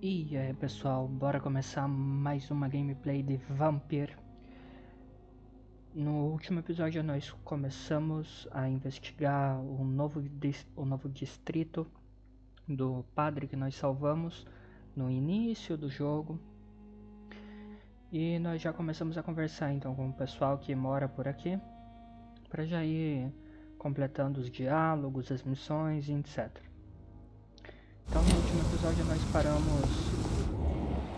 E aí pessoal, bora começar mais uma gameplay de Vampyr. No último episódio nós começamos a investigar o novo distrito do padre que nós salvamos no início do jogo. E nós já começamos a conversar então com o pessoal que mora por aqui, para já ir completando os diálogos, as missões e etc. Então no último episódio nós paramos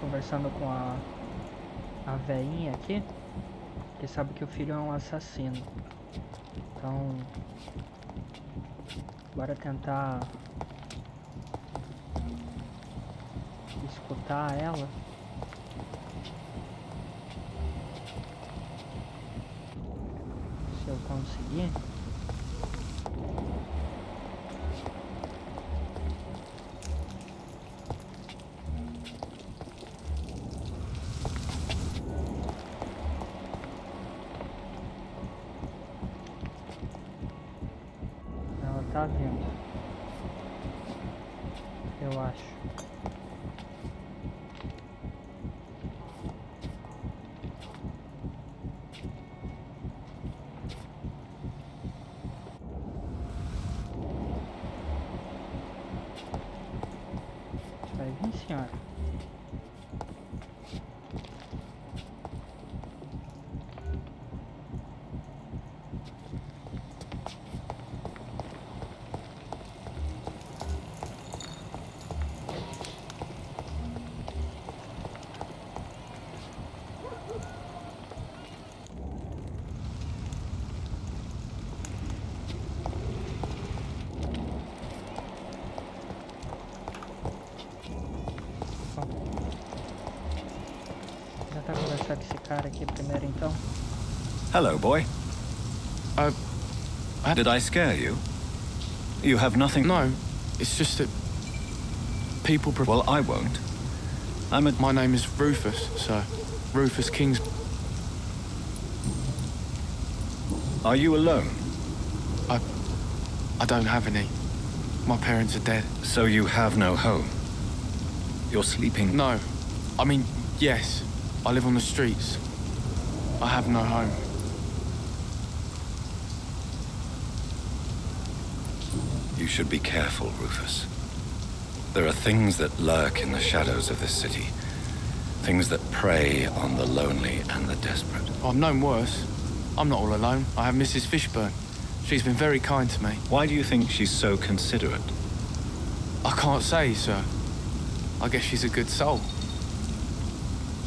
conversando com a veinha aqui, que sabe que o filho é um assassino. Então bora tentar escutar ela. Se eu conseguir. Ela tá vindo, eu acho. Vai vir, senhora. Tentar conversar com esse cara aqui primeiro então. Hello, boy. Did I scare you? You have nothing... No, it's just that people... Well, I won't. My name is Rufus, sir. Rufus Kings... Are you alone? I don't have any. My parents are dead. So you have no home? You're sleeping... No. I mean, yes. I live on the streets. I have no home. You should be careful, Rufus. There are things that lurk in the shadows of this city. Things that prey on the lonely and the desperate. I've known worse. I'm not all alone. I have Mrs. Fishburne. She's been very kind to me. Why do you think she's so considerate? I can't say, sir. I guess she's a good soul.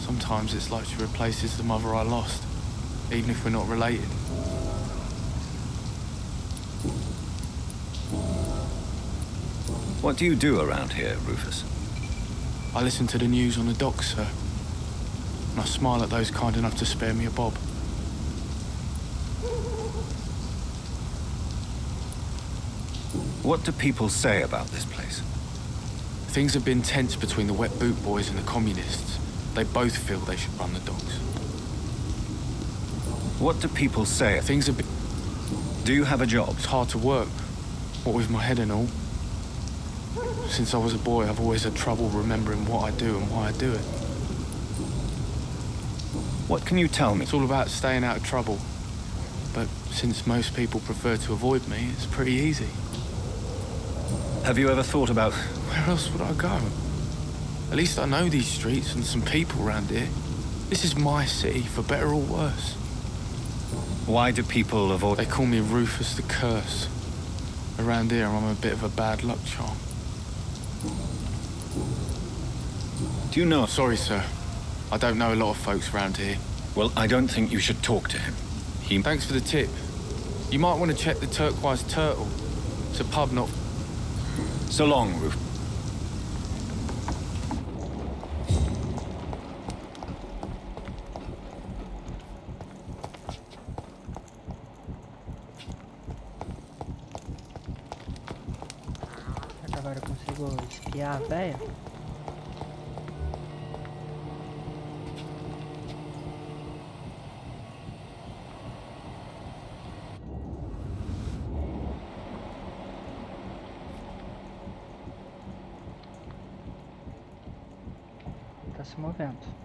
Sometimes it's like she replaces the mother I lost, even if we're not related. What do you do around here, Rufus? I listen to the news on the docks, sir. And I smile at those kind enough to spare me a bob. What do people say about this place? Things have been tense between the wet boot boys and the communists. They both feel they should run the docks. What do people say? Things have been... Do you have a job? It's hard to work, what with my head and all. Since I was a boy, I've always had trouble remembering what I do and why I do it. What can you tell me? It's all about staying out of trouble. But since most people prefer to avoid me, it's pretty easy. Have you ever thought about... Where else would I go? At least I know these streets and some people around here. This is my city, for better or worse. Why do people avoid... They call me Rufus the Curse. Around here, I'm a bit of a bad luck charm. Do you know... Sorry, sir. I don't know a lot of folks around here. Well, I don't think you should talk to him. Thanks for the tip. You might want to check the Turquoise Turtle. It's a pub not... So long, Rufus. Agora eu consigo espiar a véia. tá se movendo.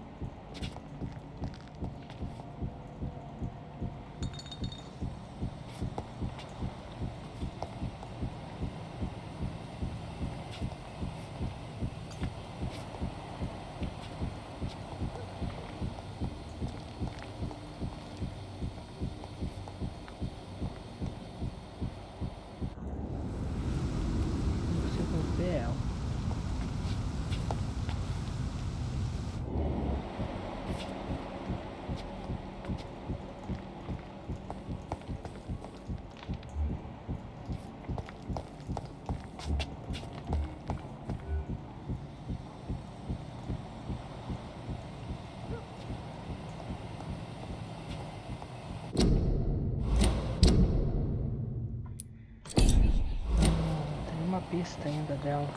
Pista ainda dela.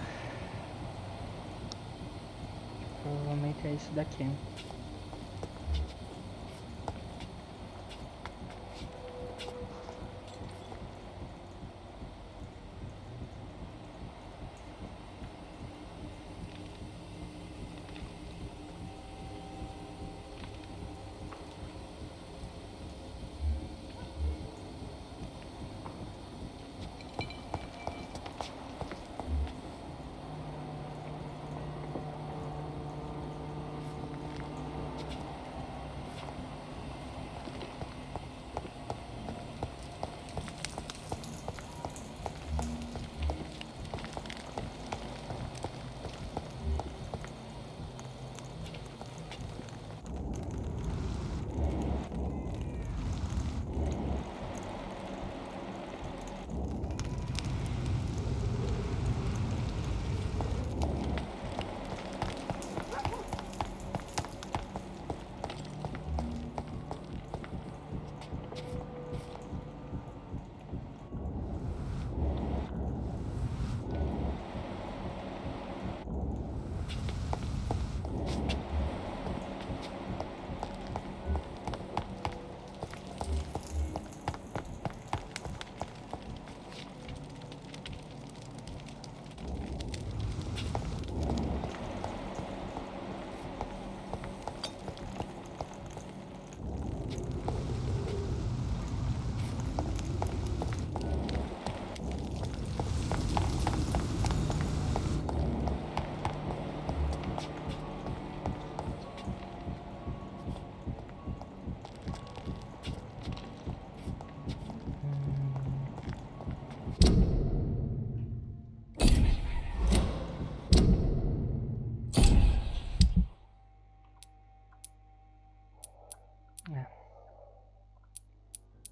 Provavelmente é isso daqui.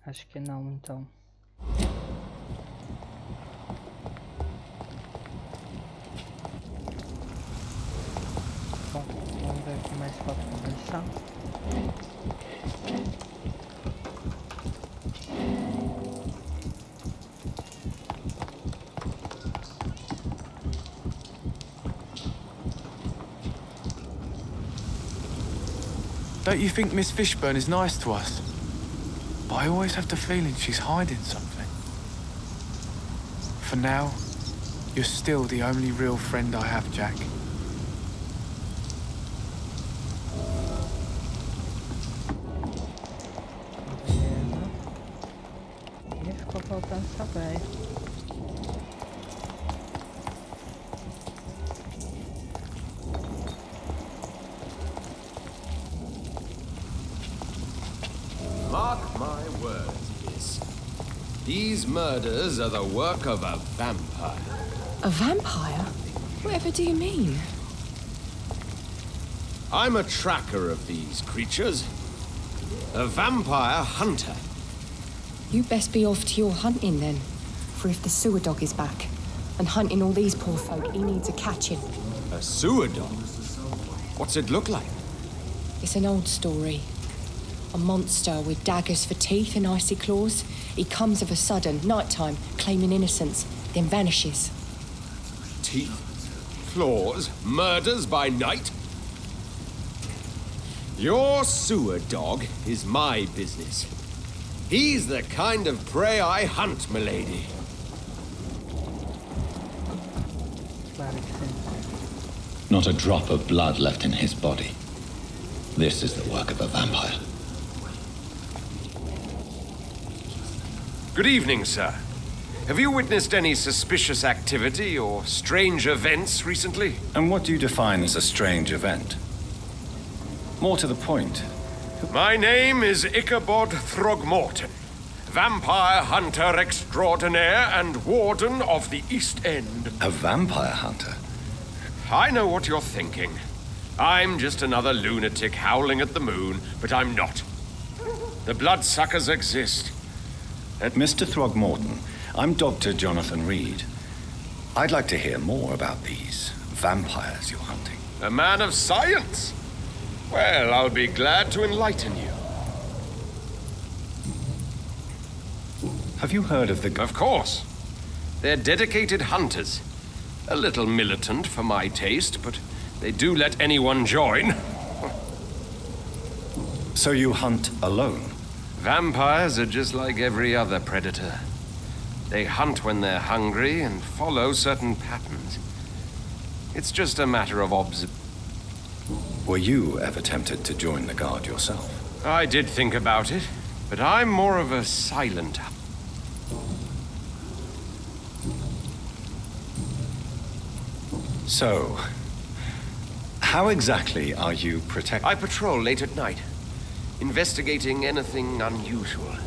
Acho que não, então. Bom, vamos ver o que mais falta conversar. Don't you think Miss Fishburne is nice to us? But I always have the feeling she's hiding something. For now, you're still the only real friend I have, Jack. Beleza. E ficou faltando essa véia. Mark my words, miss. These murders are the work of a vampire. A vampire? Whatever do you mean? I'm a tracker of these creatures. A vampire hunter. You best be off to your hunting then. For if the sewer dog is back and hunting all these poor folk, he needs a catching. A sewer dog? What's it look like? It's an old story. A monster with daggers for teeth and icy claws. He comes of a sudden, nighttime, claiming innocence, then vanishes. Teeth, claws, murders by night? Your sewer dog is my business. He's the kind of prey I hunt, milady. Claro que sim. Not a drop of blood left in his body. This is the work of a vampire. Good evening, sir. Have you witnessed any suspicious activity or strange events recently? And what do you define as a strange event? More to the point. My name is Ichabod Throgmorton, vampire hunter extraordinaire and warden of the East End. A vampire hunter? I know what you're thinking. I'm just another lunatic howling at the moon, but I'm not. The bloodsuckers exist. And Mr. Throgmorton, I'm Dr. Jonathan Reed. I'd like to hear more about these vampires you're hunting. A man of science? Well, I'll be glad to enlighten you. Have you heard of the... Of course. They're dedicated hunters. A little militant for my taste, but they do let anyone join. So you hunt alone? Vampires are just like every other predator. They hunt when they're hungry and follow certain patterns. It's just a matter of Were you ever tempted to join the guard yourself? I did think about it, but I'm more of a silent. So, how exactly are you protected? I patrol late at night, investigating anything unusual.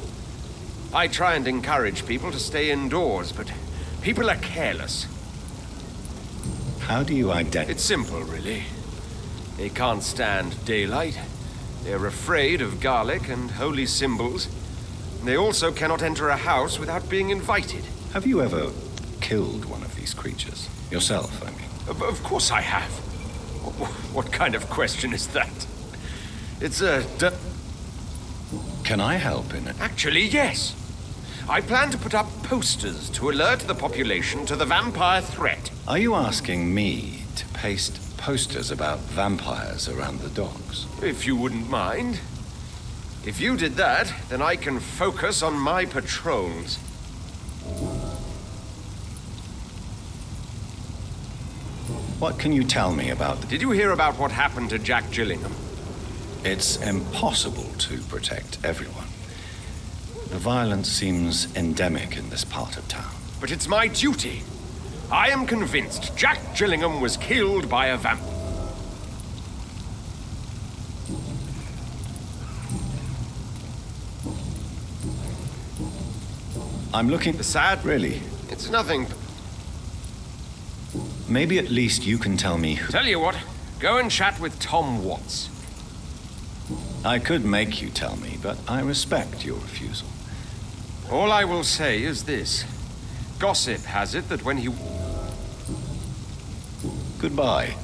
I try and encourage people to stay indoors, but people are careless. How do you identify? It's simple, really. They can't stand daylight. They're afraid of garlic and holy symbols. They also cannot enter a house without being invited. Have you ever killed one of these creatures? Yourself, I mean. Of course I have. What kind of question is that? It's a... Can I help in it? Actually, yes. I plan to put up posters to alert the population to the vampire threat. Are you asking me to paste posters about vampires around the docks? If you wouldn't mind. If you did that, then I can focus on my patrols. What can you tell me about... Did you hear about what happened to Jack Gillingham? It's impossible to protect everyone. The violence seems endemic in this part of town. But it's my duty. I am convinced Jack Gillingham was killed by a vampire. I'm looking... The sad... Really? It's nothing. Maybe at least you can tell me who... Tell you what, go and chat with Tom Watts. I could make you tell me, but I respect your refusal. All I will say is this. Gossip has it that when he... Goodbye.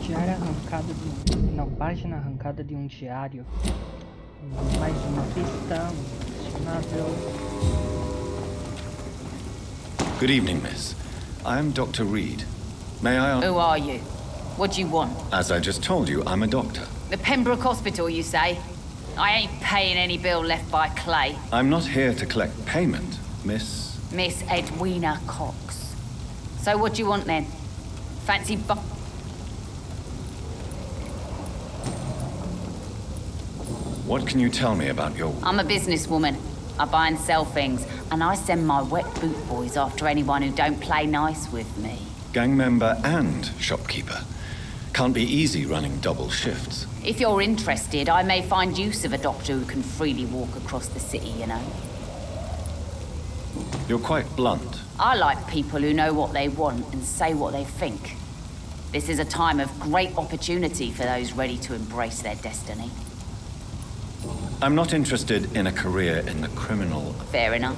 Diário arrancado de não, página arrancada de diário. Mais uma pista, colecionável. Good evening, miss. I'm Dr. Reed. May I... Who are you? What do you want? As I just told you, I'm a doctor. The Pembroke Hospital, you say? I ain't paying any bill left by Clay. I'm not here to collect payment, miss... Miss Edwina Cox. So what do you want then? Fancy What can you tell me about your... I'm a businesswoman. I buy and sell things, and I send my wet boot boys after anyone who don't play nice with me. Gang member and shopkeeper. Can't be easy running double shifts. If you're interested, I may find use of a doctor who can freely walk across the city, you know. You're quite blunt. I like people who know what they want and say what they think. This is a time of great opportunity for those ready to embrace their destiny. I'm not interested in a career in the criminal... Fair enough.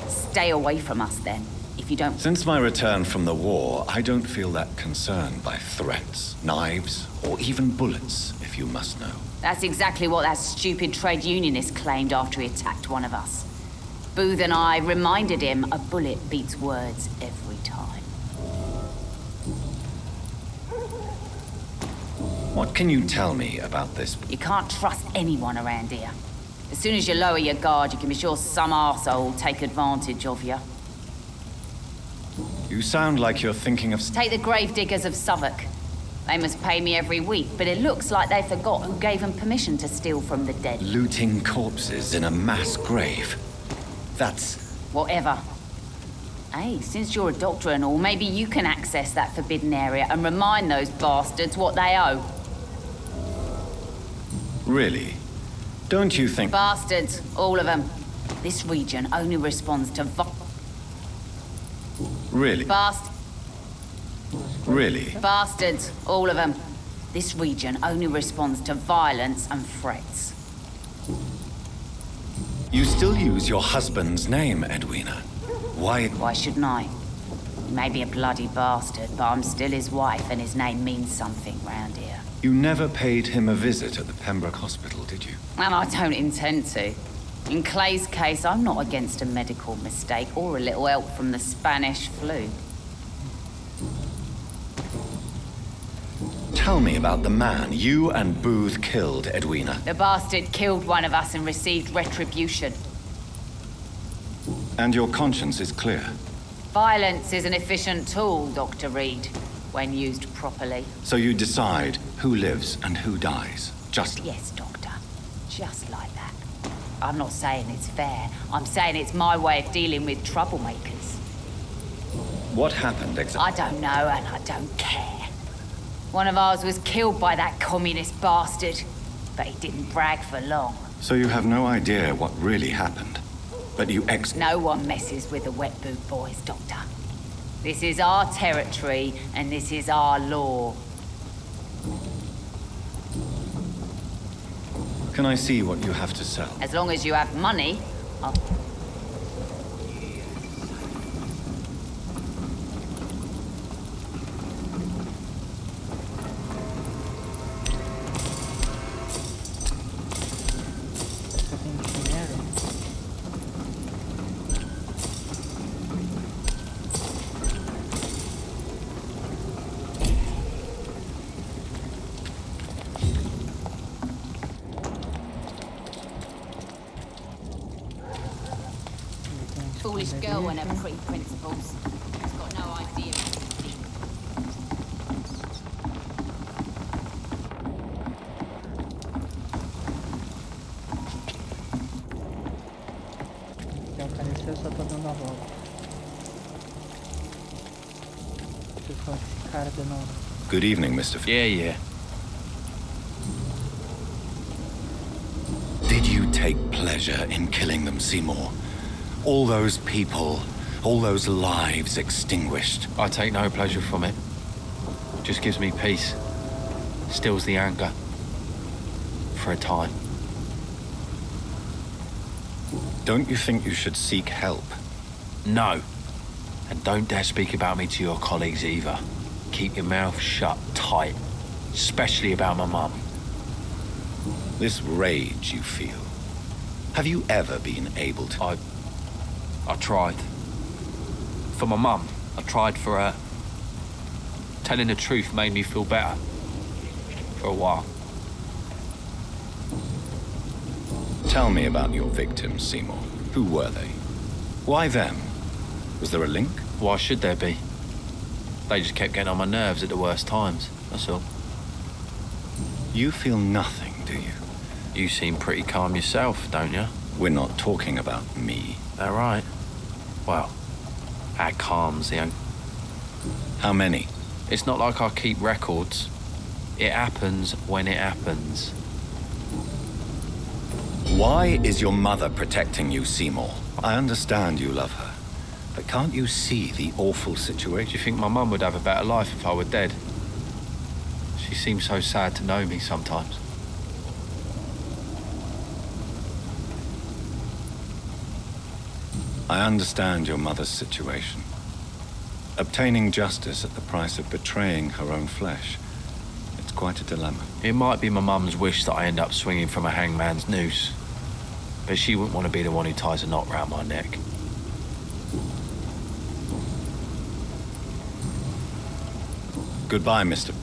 Stay away from us then, if you don't... Since my return from the war, I don't feel that concerned by threats, knives, or even bullets, if you must know. That's exactly what that stupid trade unionist claimed after he attacked one of us. Booth and I reminded him a bullet beats words every time. What can you tell me about this? You can't trust anyone around here. As soon as you lower your guard, you can be sure some arsehole will take advantage of you. You sound like you're thinking of... Take the gravediggers of Southwark. They must pay me every week, but it looks like they forgot who gave them permission to steal from the dead. Looting corpses in a mass grave. That's... Whatever. Hey, since you're a doctor and all, maybe you can access that forbidden area and remind those bastards what they owe. Really? Don't you think... Bastards, all of them. This region only responds to Really? Really? Bastards, all of them. This region only responds to violence and threats. You still use your husband's name, Edwina. Why... Why shouldn't I? He may be a bloody bastard, but I'm still his wife and his name means something round here. You never paid him a visit at the Pembroke Hospital, did you? And I don't intend to. In Clay's case, I'm not against a medical mistake or a little help from the Spanish flu. Tell me about the man you and Booth killed, Edwina. The bastard killed one of us and received retribution. And your conscience is clear. Violence is an efficient tool, Dr. Reed, when used properly. So you decide who lives and who dies, just... Yes, Doctor. Just like that. I'm not saying it's fair. I'm saying it's my way of dealing with troublemakers. What happened exactly? I don't know, and I don't care. One of ours was killed by that communist bastard, but he didn't brag for long. So you have no idea what really happened, but you No one messes with the wet boot boys, Doctor. This is our territory, and this is our law. Can I see what you have to sell? As long as you have money, I'll... Só tem dinheiro. Foolish girl and her pre-principles. She's got no idea. Que apareceu, só tô dando a volta. Deixa eu falar com esse cara de novo. Good evening, Mr. Yeah. Did you take pleasure in killing them, Seymour? All those people, all those lives extinguished. I take no pleasure from it. It just gives me peace. Stills the anger. For a time. Don't you think you should seek help? No. And don't dare speak about me to your colleagues either. Keep your mouth shut tight. Especially about my mum. This rage you feel, have you ever been able to... I tried. For my mum, I tried for her. Telling the truth made me feel better. For a while. Tell me about your victims, Seymour. Who were they? Why them? Was there a link? Why should there be? They just kept getting on my nerves at the worst times, that's all. You feel nothing, do you? You seem pretty calm yourself, don't you? We're not talking about me. That right? Well, that calms the... How many? It's not like I keep records. It happens when it happens. Why is your mother protecting you, Seymour? I understand you love her, but can't you see the awful Do situation? you think my mum would have a better life if I were dead? She seems so sad to know me sometimes. I understand your mother's situation. Obtaining justice at the price of betraying her own flesh. It's quite a dilemma. It might be my mum's wish that I end up swinging from a hangman's noose. But she wouldn't want to be the one who ties a knot round my neck. Goodbye, Mr.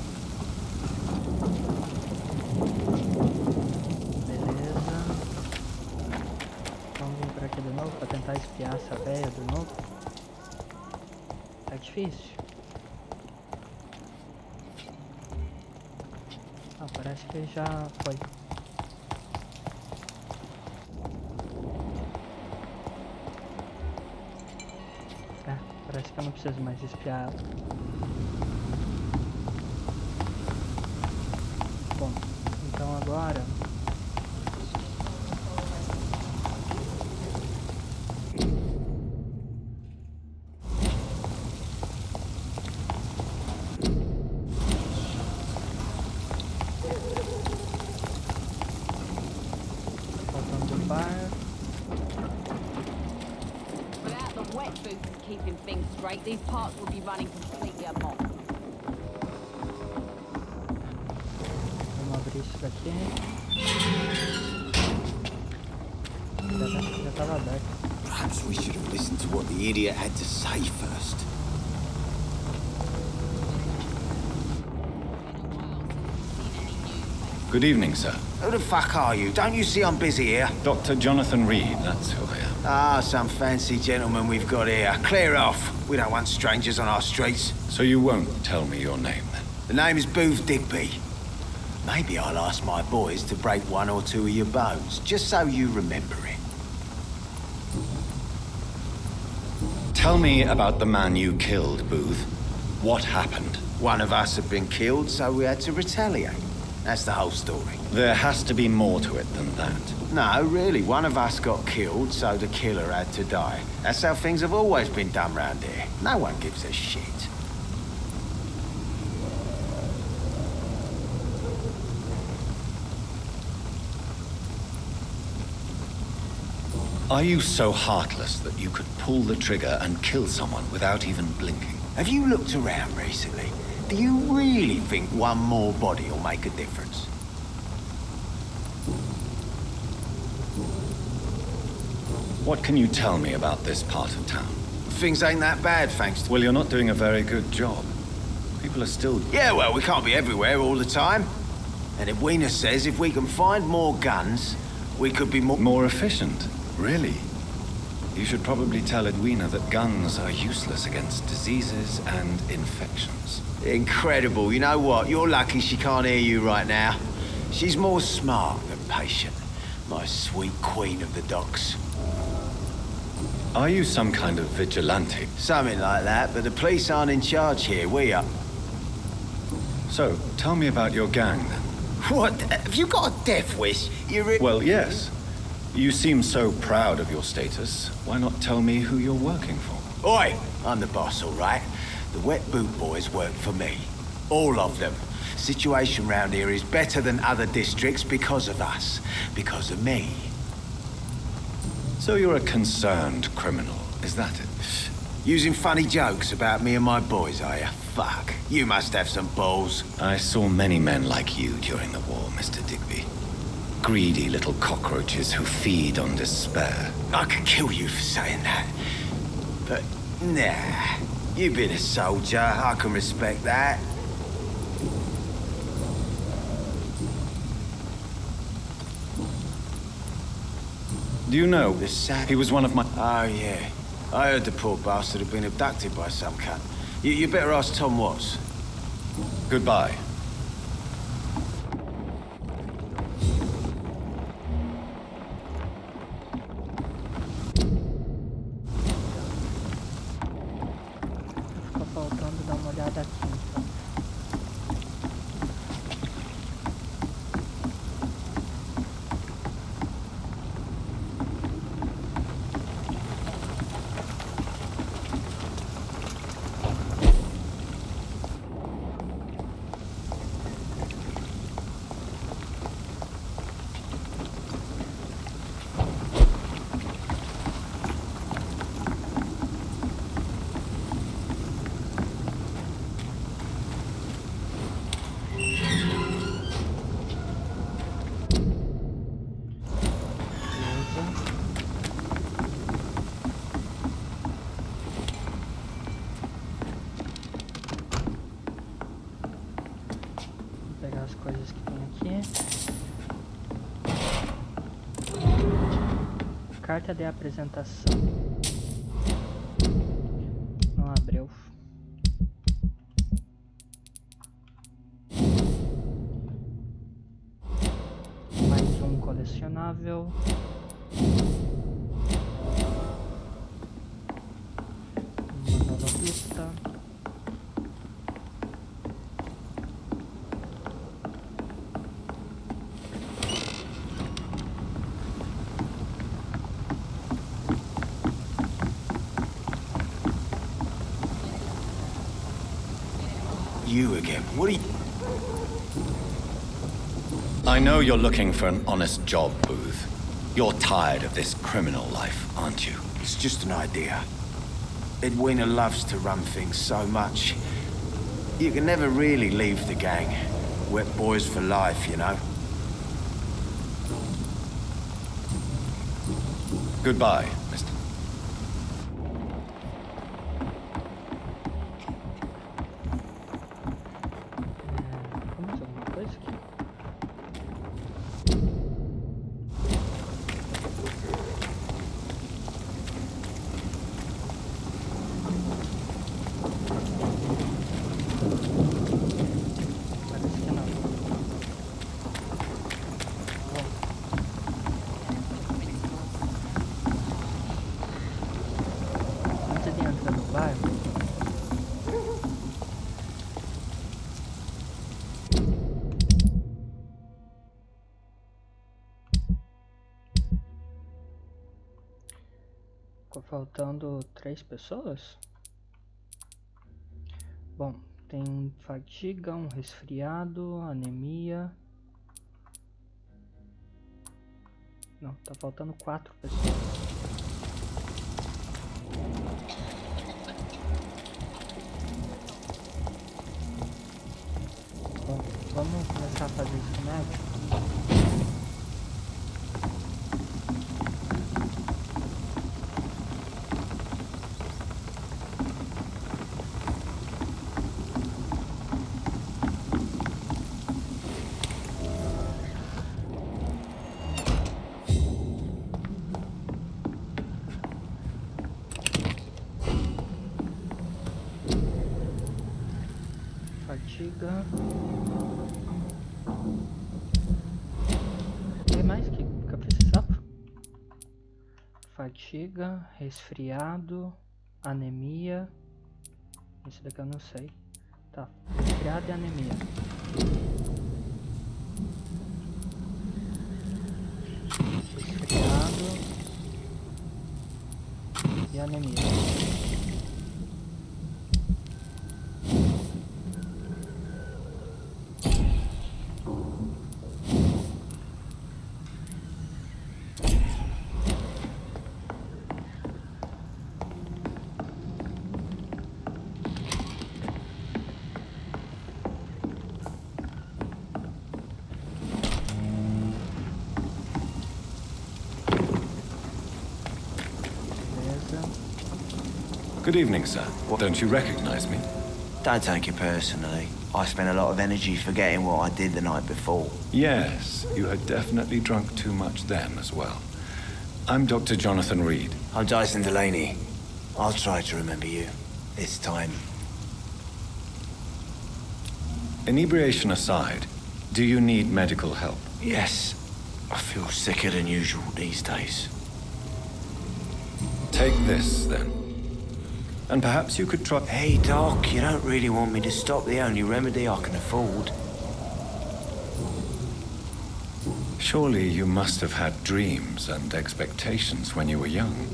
essa véia de novo. Tá difícil. Ah, parece que já foi. É, parece que eu não preciso mais espiar ela. Bom, então agora... Voltando do bar. Without the wet boots keeping things straight, these parts will be running completely amok. Vamos abrir isso daqui. Já estava aberto. Perhaps we should have listened to what the idiot had to say first. Good evening, sir. Who the fuck are you? Don't you see I'm busy here? Dr. Jonathan Reed, that's who I am. Ah, some fancy gentleman we've got here. Clear off. We don't want strangers on our streets. So you won't tell me your name, then? The name is Booth Digby. Maybe I'll ask my boys to break one or two of your bones, just so you remember it. Tell me about the man you killed, Booth. What happened? One of us had been killed, so we had to retaliate. That's the whole story. There has to be more to it than that. No, really, one of us got killed, so the killer had to die. That's how things have always been done round here. No one gives a shit. Are you so heartless that you could pull the trigger and kill someone without even blinking? Have you looked around recently? Do you really think one more body will make a difference? What can you tell me about this part of town? Things ain't that bad, thanks to... Well, you're not doing a very good job. People are still... Yeah, well, we can't be everywhere all the time. And Edwina says if we can find more guns, we could be more... More efficient? Really? You should probably tell Edwina that guns are useless against diseases and infections. Incredible. You know what? You're lucky she can't hear you right now. She's more smart than patient. My sweet queen of the docks. Are you some kind of vigilante? Something like that, but the police aren't in charge here. We are. So, tell me about your gang, then. What? Have you got a death wish? Well, yes. You seem so proud of your status. Why not tell me who you're working for? Oi! I'm the boss, all right? The wet boot boys work for me. All of them. Situation round here is better than other districts because of us. Because of me. So you're a concerned criminal, is that it? Using funny jokes about me and my boys, are ya? Fuck. You must have some balls. I saw many men like you during the war, Mr. Digby. Greedy little cockroaches who feed on despair. I could kill you for saying that. But, nah. You've been a soldier. I can respect that. Do you know, The sad... he was one of my... Oh, yeah. I heard the poor bastard had been abducted by some cunt. You better ask Tom Watts. Goodbye. Fica faltando dar uma olhada aqui, então. As coisas que tem aqui. Carta de apresentação. um colecionável. Uma nova vista. You again? What are you... I know you're looking for an honest job, Booth. You're tired of this criminal life, aren't you? It's just an idea. Edwina loves to run things so much. You can never really leave the gang. Wet boys for life, you know? Goodbye, mister. Vamos alguma coisa aqui? Parece que não. Antes de entrar no bar, ficou faltando 3 pessoas? Bom, tem fadiga, um resfriado, anemia. Não, tá faltando 4 pessoas. Bom, vamos começar a fazer esse remédio. Fadiga. Tem mais que eu precisava? Fadiga, resfriado, anemia. Esse daqui eu não sei. Tá, resfriado e anemia. Resfriado e anemia. Good evening, sir. Don't you recognize me? Don't take it personally. I spent a lot of energy forgetting what I did the night before. Yes, you had definitely drunk too much then as well. I'm Dr. Jonathan Reed. I'm Dyson Delaney. I'll try to remember you. This time. Inebriation aside, do you need medical help? Yes. I feel sicker than usual these days. Take this, then. And perhaps you could try... Hey, Doc, you don't really want me to stop the only remedy I can afford. Surely you must have had dreams and expectations when you were young,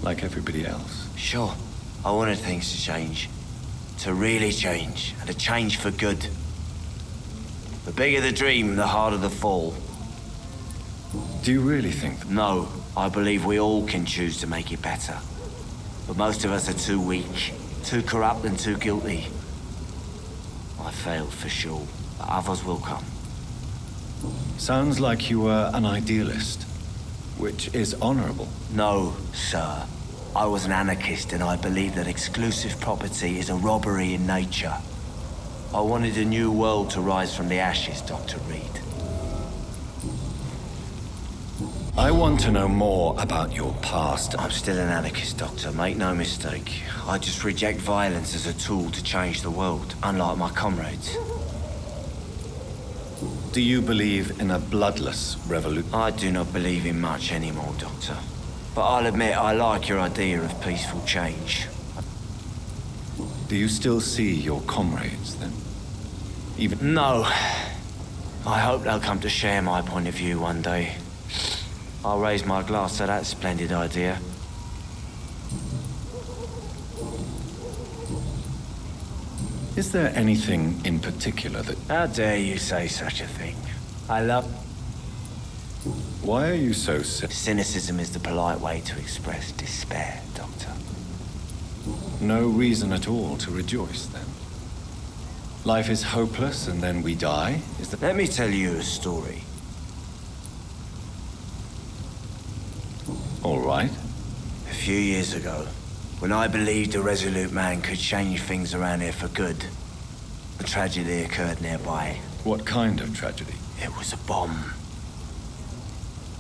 like everybody else. Sure. I wanted things to change. To really change, and to change for good. The bigger the dream, the harder the fall. Do you really think that? No, I believe we all can choose to make it better. But most of us are too weak, too corrupt and too guilty. I failed for sure, but others will come. Sounds like you were an idealist, which is honorable. No, sir. I was an anarchist and I believe that exclusive property is a robbery in nature. I wanted a new world to rise from the ashes, Dr. Reed. I want to know more about your past. I'm still an anarchist, Doctor. Make no mistake. I just reject violence as a tool to change the world, unlike my comrades. Do you believe in a bloodless revolution? I do not believe in much anymore, Doctor. But I'll admit I like your idea of peaceful change. Do you still see your comrades, then? Even... No. I hope they'll come to share my point of view one day. I'll raise my glass to that splendid idea. Is there anything in particular that... How dare you say such a thing? I love... Why are you so Cynicism is the polite way to express despair, Doctor. No reason at all to rejoice, then? Life is hopeless and then we die? Is that... Let me tell you a story. All right. A few years ago, when I believed a resolute man could change things around here for good, a tragedy occurred nearby. What kind of tragedy? It was a bomb.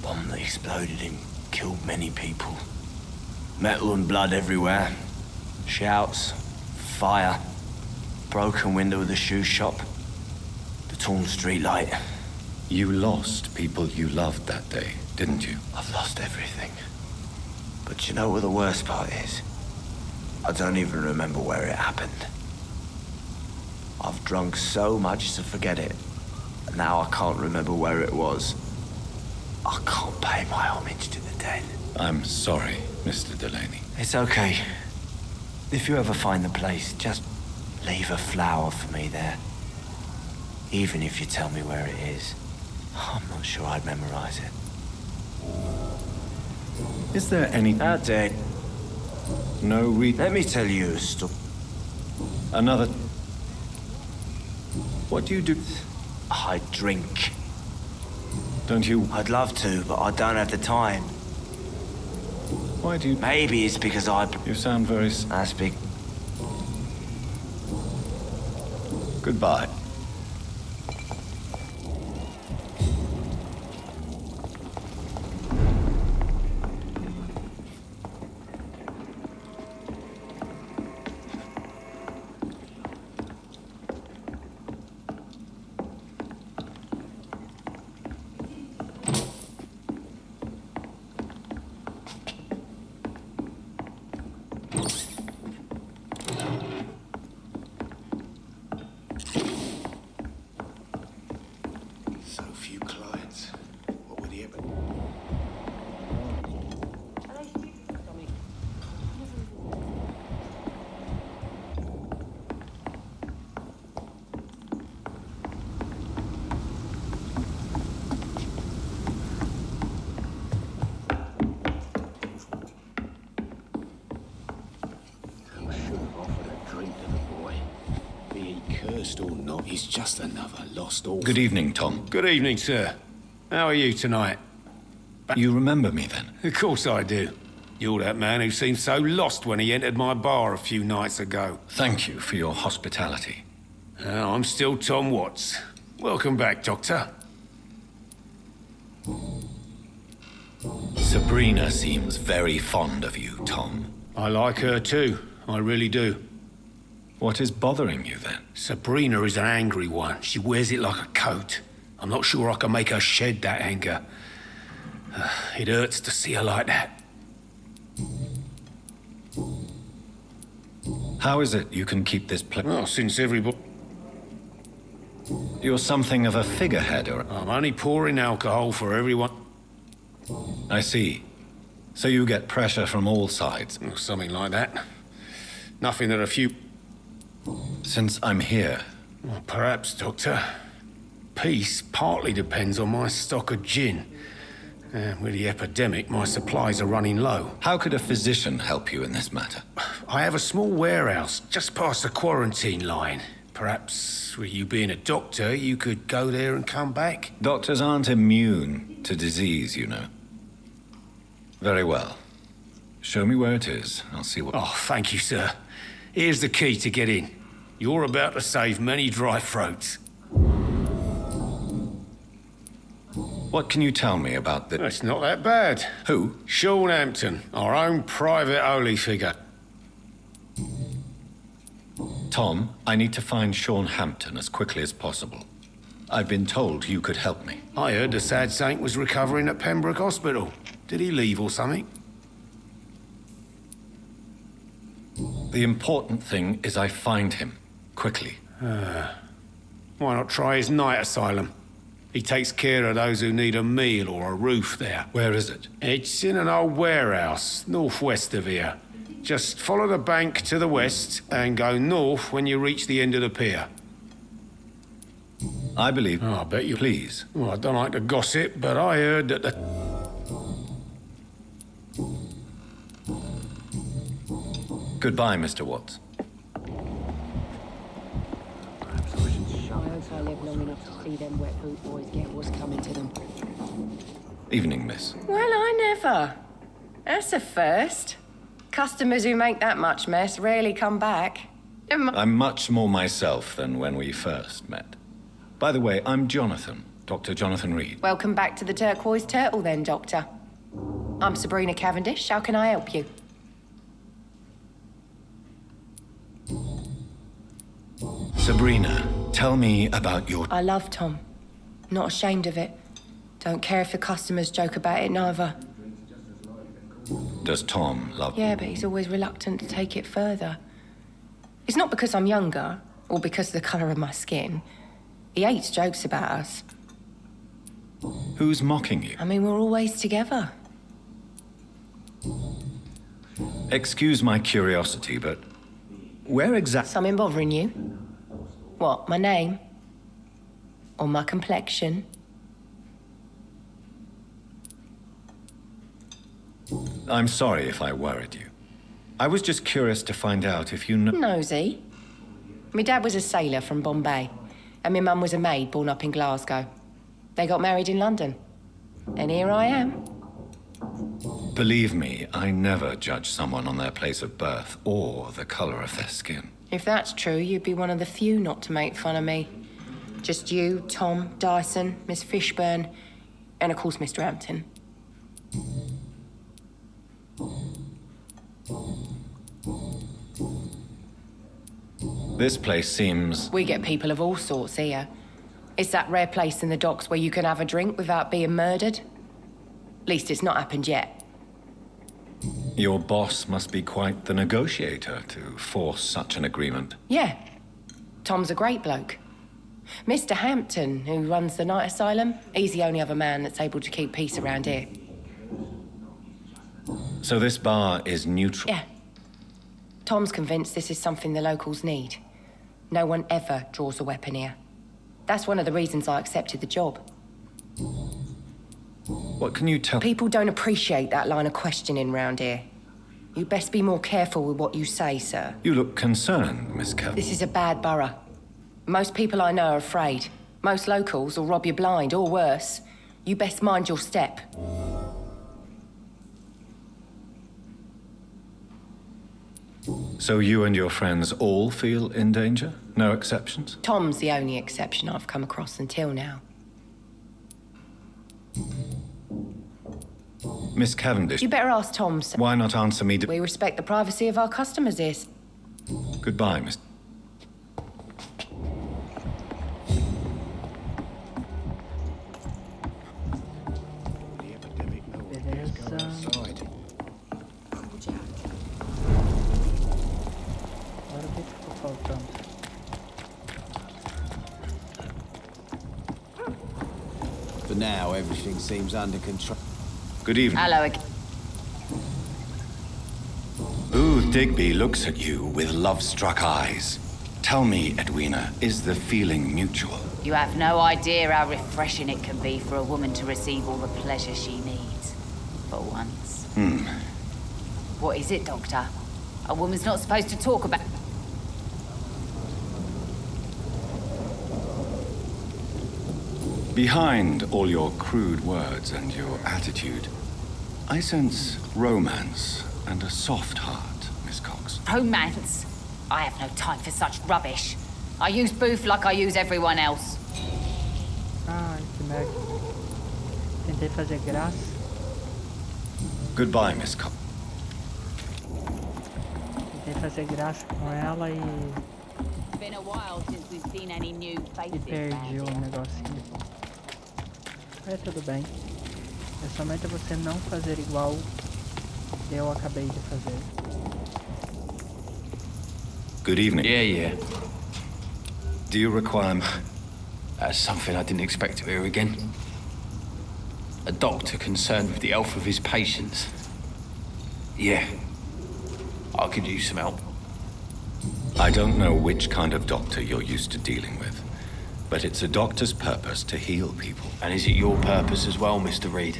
Bomb that exploded and killed many people. Metal and blood everywhere. Shouts, fire, broken window of the shoe shop, the torn street light. You lost people you loved that day, didn't you? I've lost everything. But you know what the worst part is? I don't even remember where it happened. I've drunk so much to forget it, and now I can't remember where it was. I can't pay my homage to the dead. I'm sorry, Mr. Delaney. It's okay. If you ever find the place, just leave a flower for me there. Even if you tell me where it is. I'm not sure I'd memorize it. Is there any... How dare... No Let me tell you a story. Another... What do you do? I drink. Don't you... I'd love to, but I don't have the time. Why do you... Maybe it's because You sound very... That's big. Goodbye. Or not, he's just another lost orphan. Good evening, Tom. Good evening, sir. How are you tonight? You remember me, then? Of course I do. You're that man who seemed so lost when he entered my bar a few nights ago. Thank you for your hospitality. I'm still Tom Watts. Welcome back, Doctor. Sabrina seems very fond of you, Tom. I like her too. I really do. What is bothering you, then? Sabrina is an angry one. She wears it like a coat. I'm not sure I can make her shed that anger. It hurts to see her like that. How is it you can keep this place? Well, since everybody... You're something of a figurehead, or... I'm only pouring alcohol for everyone. I see. So you get pressure from all sides? Or something like that. Nothing that a few... Since I'm here... Well, perhaps, Doctor. Peace partly depends on my stock of gin. With the epidemic, my supplies are running low. How could a physician help you in this matter? I have a small warehouse just past the quarantine line. Perhaps, with you being a doctor, you could go there and come back? Doctors aren't immune to disease, you know. Very well. Show me where it is. I'll see what... Oh, thank you, sir. Here's the key to get in. You're about to save many dry throats. What can you tell me about the... It's not that bad. Who? Sean Hampton, our own private holy figure. Tom, I need to find Sean Hampton as quickly as possible. I've been told you could help me. I heard the sad saint was recovering at Pembroke Hospital. Did he leave or something? The important thing is I find him. Quickly. Why not try his night asylum? He takes care of those who need a meal or a roof there. Where is it? It's in an old warehouse, northwest of here. Just follow the bank to the west and go north when you reach the end of the pier. I believe... Oh, I bet you... Please. Well, I don't like to gossip, but I heard that the... Goodbye, Mr. Watts. I live long enough to see them wet boot boys get what's coming to them. Evening, miss. Well, I never. That's a first. Customers who make that much mess rarely come back. I'm much more myself than when we first met. By the way, I'm Jonathan, Dr. Jonathan Reed. Welcome back to the Turquoise Turtle then, Doctor. I'm Sabrina Cavendish. How can I help you? Sabrina, tell me about your... I love Tom. Not ashamed of it. Don't care if the customers joke about it, neither. Does Tom love... Yeah, but he's always reluctant to take it further. It's not because I'm younger, or because of the colour of my skin. He hates jokes about us. Who's mocking you? I mean, we're always together. Excuse my curiosity, but where exactly... Something bothering you? What, my name? Or my complexion? I'm sorry if I worried you. I was just curious to find out if you know... Nosy. My dad was a sailor from Bombay, and my mum was a maid born up in Glasgow. They got married in London. And here I am. Believe me, I never judge someone on their place of birth or the color of their skin. If that's true, you'd be one of the few not to make fun of me. Just you, Tom, Dyson, Miss Fishburne, and of course Mr. Hampton. This place seems... We get people of all sorts here. It's that rare place in the docks where you can have a drink without being murdered. At least it's not happened yet. Your boss must be quite the negotiator to force such an agreement. Yeah. Tom's a great bloke. Mr. Hampton, who runs the night asylum, he's the only other man that's able to keep peace around here. So this bar is neutral? Yeah. Tom's convinced this is something the locals need. No one ever draws a weapon here. That's one of the reasons I accepted the job. What can you tell... People don't appreciate that line of questioning round here. You best be more careful with what you say, sir. You look concerned, Miss Kelly. This is a bad borough. Most people I know are afraid. Most locals will rob you blind, or worse. You best mind your step. So you and your friends all feel in danger? No exceptions? Tom's the only exception I've come across until now. Miss Cavendish... You better ask Tom, sir. Why not answer me... We respect the privacy of our customers here. Goodbye, Miss... Agora o que ficou faltando? For now, everything seems under control. Good evening. Hello again. Booth Digby looks at you with love-struck eyes. Tell me, Edwina, is the feeling mutual? You have no idea how refreshing it can be for a woman to receive all the pleasure she needs. For once. What is it, Doctor? A woman's not supposed to talk about... Behind all your crude words and your attitude, I sense romance and a soft heart, Miss Cox. Romance? I have no time for such rubbish. I use Booth like I use everyone else. Ai, que merda. Tentei fazer graça. Goodbye, Miss Cox. Tentei fazer graça com ela e been a while since we've seen any new E faces perdi o around here. negocinho. É, tudo bem. É somente você não fazer igual eu acabei de fazer. Good evening. Yeah. Do you require... That's something I didn't expect to hear again. A doctor concerned with the health of his patients. Yeah. I could use some help. I don't know which kind of doctor you're used to dealing with, but it's a doctor's purpose to heal people. And is it your purpose as well, Mr. Reed?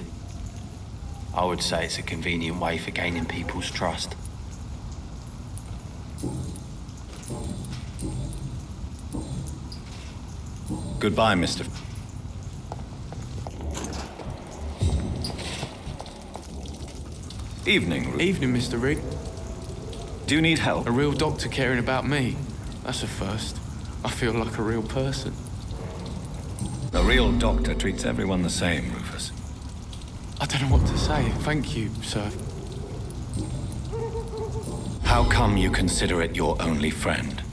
I would say it's a convenient way for gaining people's trust. Goodbye, Mr. Evening, Ruth. Evening, Mr. Reed. Do you need help? A real doctor caring about me. That's a first. I feel like a real person. A real doctor treats everyone the same, Rufus. I don't know what to say. Thank you, sir. How come you consider it your only friend?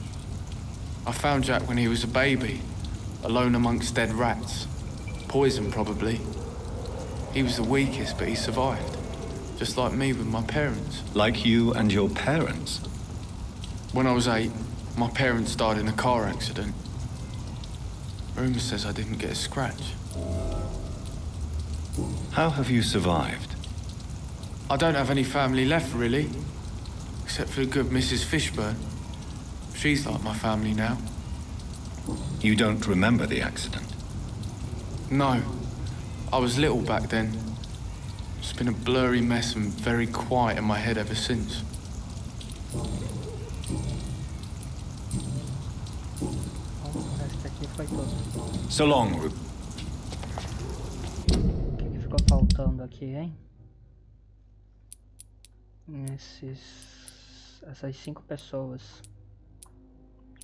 I found Jack when he was a baby, alone amongst dead rats. Poison, probably. He was the weakest, but he survived. Just like me with my parents. Like you and your parents? When I was 8, my parents died in a car accident. Rumour says I didn't get a scratch. How have you survived? I don't have any family left, really. Except for the good Mrs. Fishburne. She's like my family now. You don't remember the accident? No. I was little back then. It's been a blurry mess and very quiet in my head ever since. Esta aqui foi tudo. So long, Rufus. O que ficou faltando aqui, hein? Essas 5 pessoas.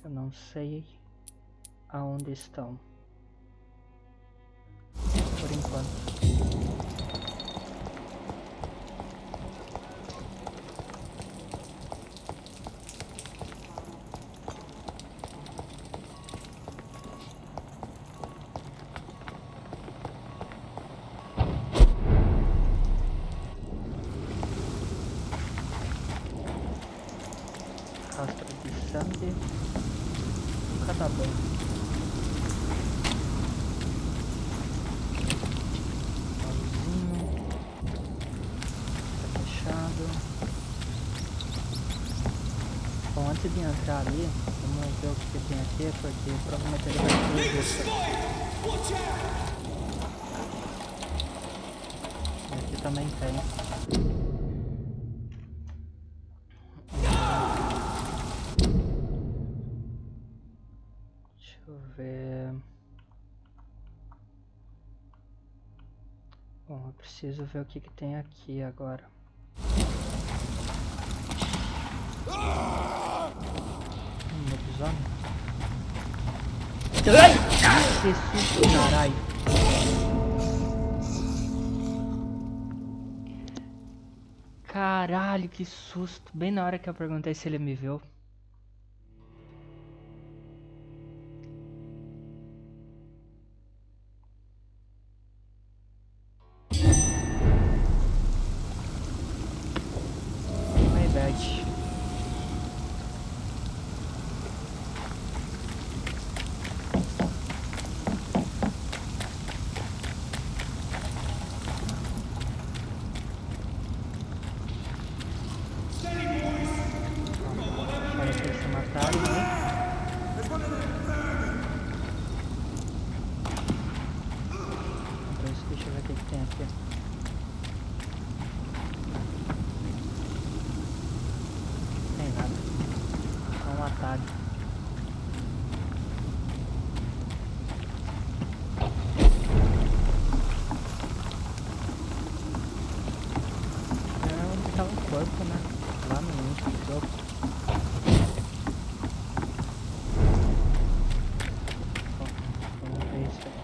Eu não sei aonde estão. Por enquanto. Rastro de sangue. Nunca tá bom. Pauzinho. Tá fechado. Bom, antes de entrar ali, vamos ver o que tem aqui, porque provavelmente ele vai ter isso. E aqui também tem. Bom, eu preciso ver o que tem aqui agora. Lobisomem? Que susto, caralho! Caralho, que susto! Bem na hora que eu perguntei se ele me viu.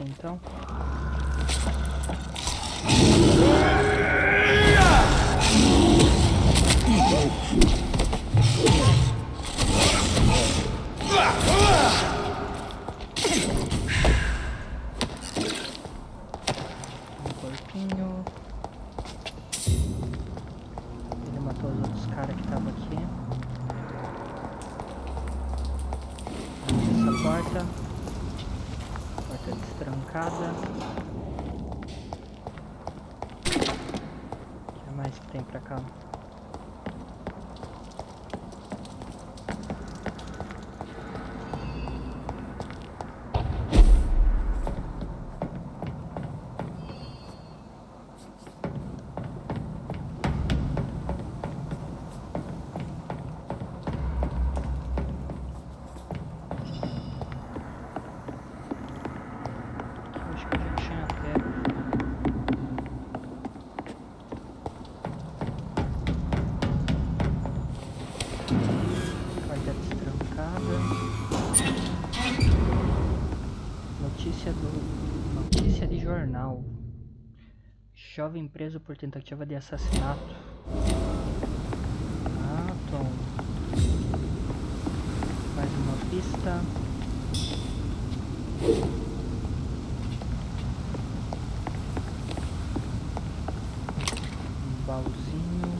Então. balzinho. Ele matou os outros caras que estavam aqui. Essa porta. Porta destrancada. O que mais que tem pra cá? Notícia de jornal. Jovem preso por tentativa de assassinato. Ah, Tom. Mais uma pista. Um baúzinho.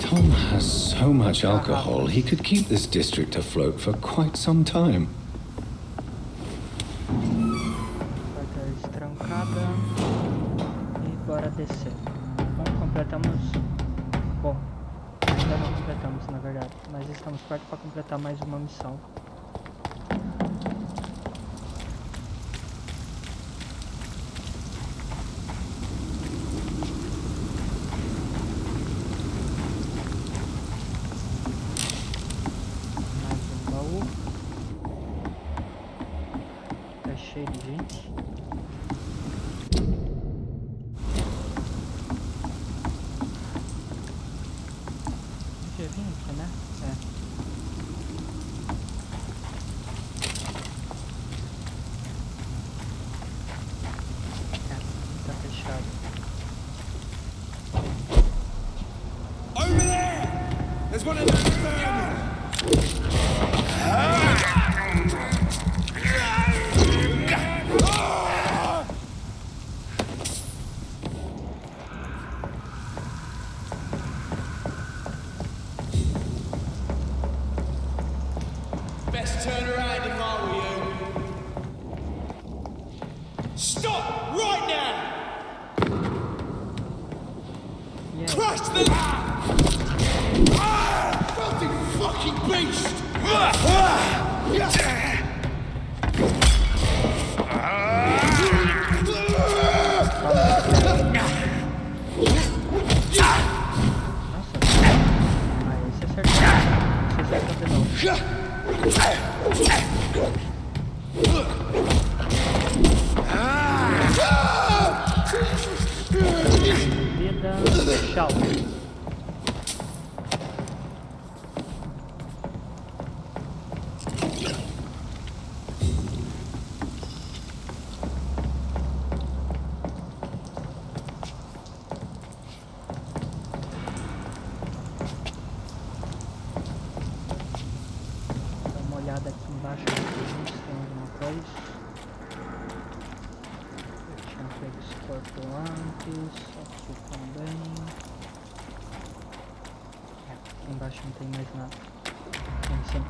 Tom has so much alcohol, he could keep this district afloat for quite some time. Porta destrancada. E bora descer. Bom, completamos... Bom, ainda não completamos, na verdade. Mas estamos perto para completar mais uma missão. Cheio de gente. Podia vir aqui, né? É. Tá fechado. Over there! There's one of those burning! Turn around if I were you. Stop right now! Yeah. Crush the filthy fucking beast! Bebida, tchau. Dá uma olhada aqui embaixo se tem alguma coisa. Eu tinha pego esse corpo antes, aqui também. Aqui embaixo não tem mais nada. Tem sim.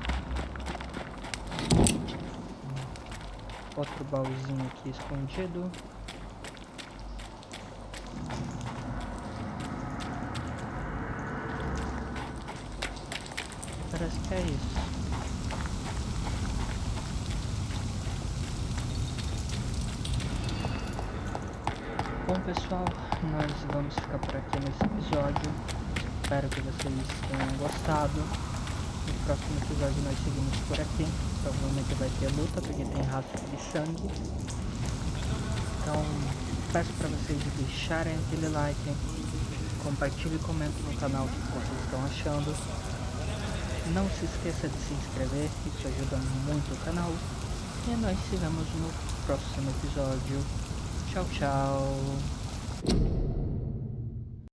Outro baúzinho aqui escondido. Parece que é isso. Bom pessoal, nós vamos ficar por aqui nesse episódio. Espero que vocês tenham gostado. No próximo episódio nós seguimos por aqui. Provavelmente vai ter luta, porque tem rastro de sangue. Então peço para vocês deixarem aquele like, compartilhem e comentem no canal o que vocês estão achando. Não se esqueça de se inscrever, isso ajuda muito o canal. E nós se vemos no próximo episódio. Tchau, tchau.